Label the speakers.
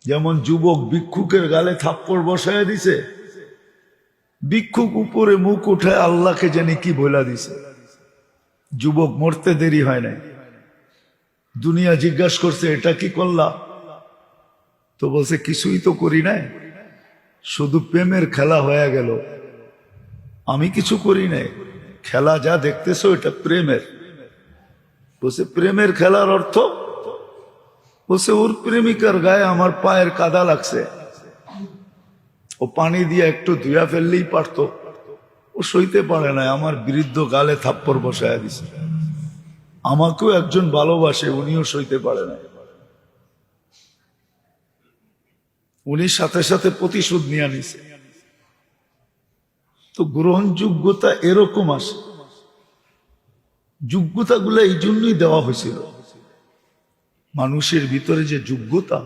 Speaker 1: যেমন যুবক ভিক্ষুকের গালে থাপ্পড় বসায় দিছে, ভিক্ষুক উপরে মুখ উঠায় আল্লাহকে জানি কি বলা দিছে। যুবক মরতে দেরি হয় নাই, দুনিয়া জিজ্ঞাসা করছে এটা কি করলা, তো বলছে কিছুই তো করি নাই, শুধু প্রেমের খেলা হয়ে গেল, আমি কিছু করি নাই, খেলা যা দেখতেছো এটা প্রেমের। বলছে প্রেমের খেলার অর্থ? বলছে ওর প্রেমিকার গায়ে আমার পায়ের কাদা লাগছে, ও পানি দিয়ে একটু ধুয়া ফেললেই পারতো, ও সইতে পারে না, আমার বৃদ্ধ গালে থাপ্পড় বসায় দিছে। আমাকেও একজন ভালোবাসে, উনিও সইতে পারে না, উনি সাথে সাথে প্রতিশোধ নিয়ে নিছে। তো গ্রহণযোগ্যতা এরকম আসে, যোগ্যতাগুলো এই জন্যই দেওয়া হয়েছিল। মানুষের ভিতরে যে যোগ্যতা